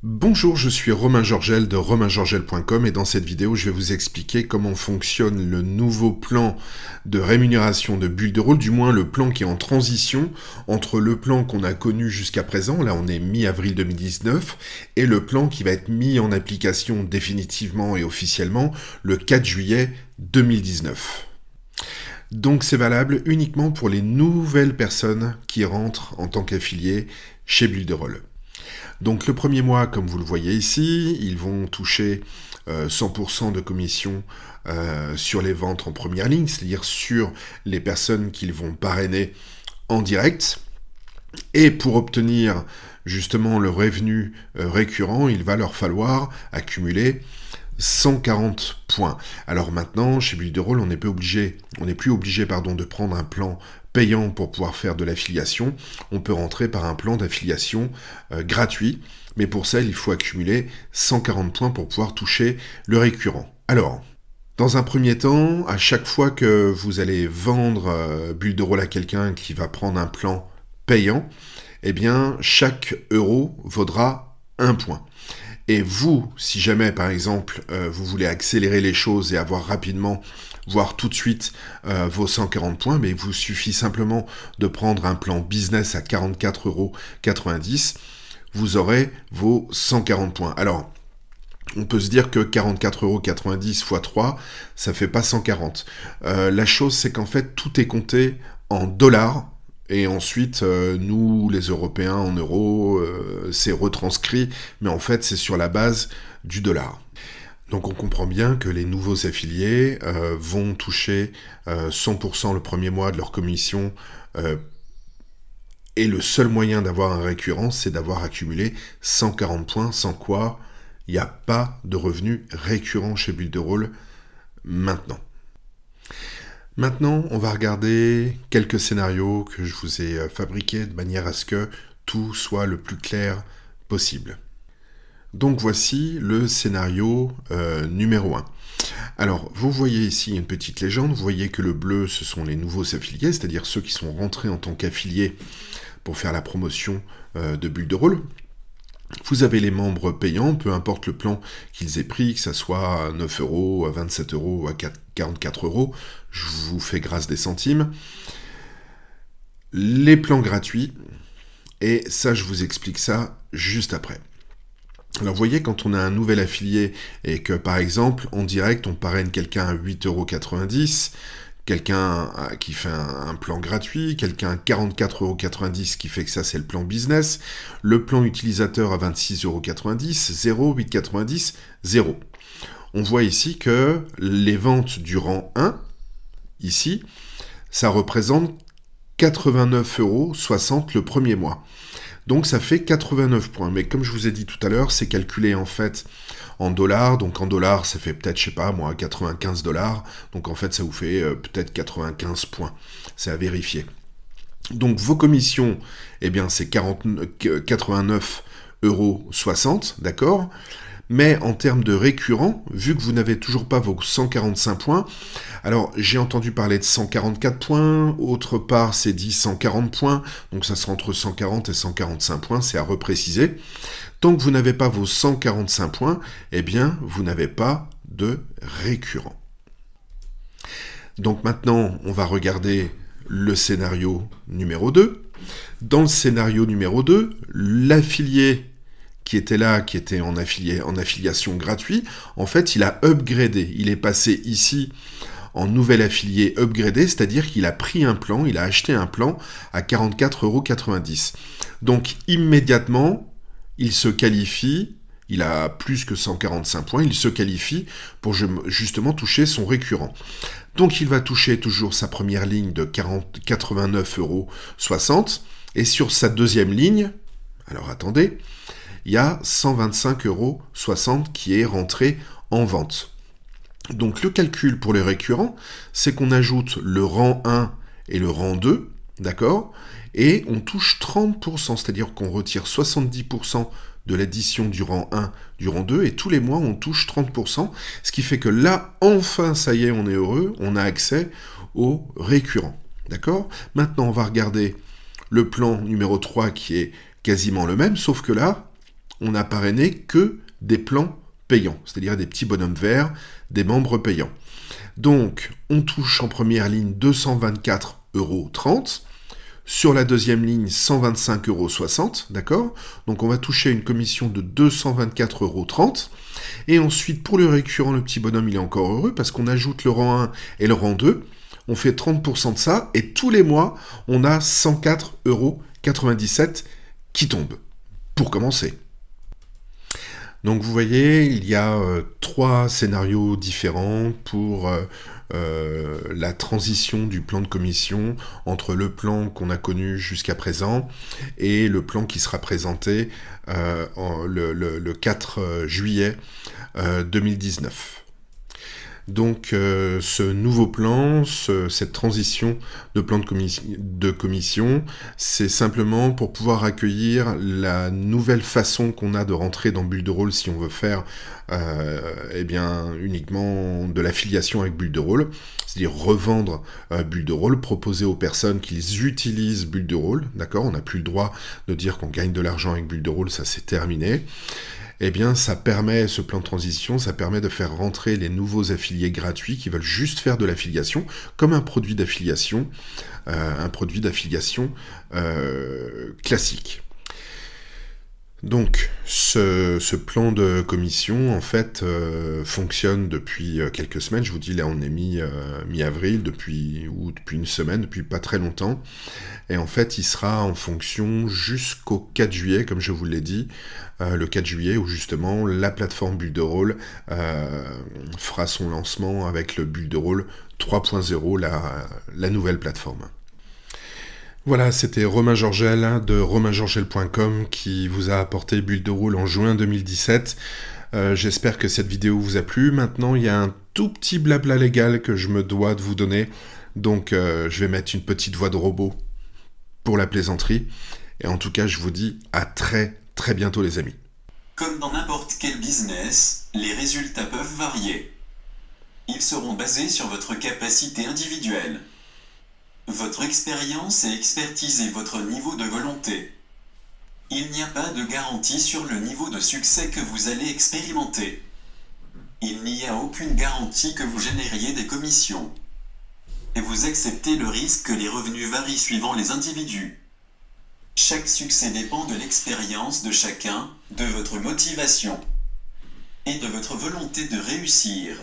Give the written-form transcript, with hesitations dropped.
Bonjour, je suis Romain Georgel de romaingeorgel.com et dans cette vidéo, je vais vous expliquer comment fonctionne le nouveau plan de rémunération de Bulle de Rôle, du moins le plan qui est en transition entre le plan qu'on a connu jusqu'à présent, là on est mi-avril 2019, et le plan qui va être mis en application définitivement et officiellement le 4 juillet 2019. Donc c'est valable uniquement pour les nouvelles personnes qui rentrent en tant qu'affiliés chez Bulle de Rôle. Donc le premier mois, comme vous le voyez ici, ils vont toucher 100% de commission sur les ventes en première ligne, c'est-à-dire sur les personnes qu'ils vont parrainer en direct. Et pour obtenir justement le revenu récurrent, il va leur falloir accumuler 140 points. Alors maintenant, chez Bulle de Rôle, on n'est plus obligé, de prendre un plan payant pour pouvoir faire de l'affiliation. On peut rentrer par un plan d'affiliation gratuit, mais pour ça, il faut accumuler 140 points pour pouvoir toucher le récurrent. Alors, dans un premier temps, à chaque fois que vous allez vendre Bulle de Rôle à quelqu'un qui va prendre un plan payant, eh bien, chaque euro vaudra 1 point. Et vous, si jamais, par exemple, vous voulez accélérer les choses et avoir rapidement, voire tout de suite, vos 140 points, mais il vous suffit simplement de prendre un plan business à 44,90 €, vous aurez vos 140 points. Alors, on peut se dire que 44,90 € x 3, ça fait pas 140. La chose, c'est qu'en fait, tout est compté en dollars. Et ensuite, nous, les Européens, en euros, c'est retranscrit, mais en fait, c'est sur la base du dollar. Donc on comprend bien que les nouveaux affiliés vont toucher 100% le premier mois de leur commission, et le seul moyen d'avoir un récurrent, c'est d'avoir accumulé 140 points, sans quoi il n'y a pas de revenu récurrent chez Bulle de Rôle maintenant. Maintenant, on va regarder quelques scénarios que je vous ai fabriqués de manière à ce que tout soit le plus clair possible. Donc voici le scénario numéro 1. Alors, vous voyez ici une petite légende, vous voyez que le bleu, ce sont les nouveaux affiliés, c'est-à-dire ceux qui sont rentrés en tant qu'affiliés pour faire la promotion de Bulle de Rôle. Vous avez les membres payants, peu importe le plan qu'ils aient pris, que ce soit à 9 €, à 27 € ou à 44 €, je vous fais grâce des centimes. Les plans gratuits, et ça je vous explique ça juste après. Alors vous voyez, quand on a un nouvel affilié et que par exemple en direct on parraine quelqu'un à 8,90 €, quelqu'un qui fait un plan gratuit, quelqu'un à 44,90 € qui fait que ça c'est le plan business, le plan utilisateur à 26,90 €, 0, 8,90, 0. On voit ici que les ventes du rang 1, ici, ça représente 89,60 € le premier mois. Donc ça fait 89 points, mais comme je vous ai dit tout à l'heure, c'est calculé en fait en dollars, donc en dollars ça fait peut-être, je sais pas moi, 95 $, donc en fait ça vous fait peut-être 95 points, c'est à vérifier. Donc vos commissions, eh bien c'est 89,60 €, d'accord ? Mais en termes de récurrent, vu que vous n'avez toujours pas vos 145 points, alors j'ai entendu parler de 144 points, autre part c'est dit 140 points, donc ça sera entre 140 et 145 points, c'est à repréciser. Tant que vous n'avez pas vos 145 points, eh bien vous n'avez pas de récurrent. Donc maintenant, on va regarder le scénario numéro 2. Dans le scénario numéro 2, l'affilié qui était là, qui était en affiliation gratuite, en fait, il a upgradé. Il est passé ici en nouvel affilié upgradé, c'est-à-dire qu'il a pris un plan, il a acheté un plan à 44,90 €. Donc, immédiatement, il se qualifie, il a plus que 145 points, il se qualifie pour justement toucher son récurrent. Donc, il va toucher toujours sa première ligne de 89,60 €, et sur sa deuxième ligne, alors attendez, il y a 125,60 € qui est rentré en vente. Donc le calcul pour les récurrents, c'est qu'on ajoute le rang 1 et le rang 2, d'accord ? Et on touche 30%, c'est-à-dire qu'on retire 70% de l'addition du rang 1, du rang 2, et tous les mois on touche 30%, ce qui fait que là, enfin, ça y est, on est heureux, on a accès aux récurrents, d'accord ? Maintenant, on va regarder le plan numéro 3 qui est quasiment le même, sauf que là, on n'a parrainé que des plans payants, c'est-à-dire des petits bonhommes verts, des membres payants. Donc, on touche en première ligne 224,30 €. Sur la deuxième ligne, 125,60 €, d'accord? Donc on va toucher une commission de 224,30 €. Et ensuite, pour le récurrent, le petit bonhomme, il est encore heureux parce qu'on ajoute le rang 1 et le rang 2. On fait 30% de ça et tous les mois, on a 104,97 € qui tombent, pour commencer. Donc vous voyez, il y a 3 scénarios différents pour la transition du plan de commission entre le plan qu'on a connu jusqu'à présent et le plan qui sera présenté le 4 juillet 2019. Donc ce nouveau plan, cette transition de plan de commission, c'est simplement pour pouvoir accueillir la nouvelle façon qu'on a de rentrer dans Bulle de Rôle si on veut faire uniquement de l'affiliation avec Bulle de Rôle, c'est-à-dire revendre Bulle de Rôle, proposer aux personnes qu'ils utilisent Bulle de Rôle, d'accord? On n'a plus le droit de dire qu'on gagne de l'argent avec Bulle de Rôle, ça c'est terminé. Eh bien, ça permet, ce plan de transition, ça permet de faire rentrer les nouveaux affiliés gratuits qui veulent juste faire de l'affiliation, comme un produit d'affiliation classique. Donc, ce plan de commission, en fait, fonctionne depuis quelques semaines. Je vous dis, là, on est mi-avril, depuis une semaine, depuis pas très longtemps. Et en fait, il sera en fonction jusqu'au 4 juillet, comme je vous l'ai dit, le 4 juillet, où justement, la plateforme Bulle de Rôle fera son lancement avec le Bulle de Rôle 3.0, la nouvelle plateforme. Voilà, c'était Romain Georgel de romaingeorgel.com qui vous a apporté Bulle de Rôle en juin 2017. J'espère que cette vidéo vous a plu. Maintenant, il y a un tout petit blabla légal que je me dois de vous donner. Donc, je vais mettre une petite voix de robot pour la plaisanterie. Et en tout cas, je vous dis à très très bientôt les amis. Comme dans n'importe quel business, les résultats peuvent varier. Ils seront basés sur votre capacité individuelle, votre expérience et expertise et votre niveau de volonté. Il n'y a pas de garantie sur le niveau de succès que vous allez expérimenter. Il n'y a aucune garantie que vous génériez des commissions. Et vous acceptez le risque que les revenus varient suivant les individus. Chaque succès dépend de l'expérience de chacun, de votre motivation et de votre volonté de réussir.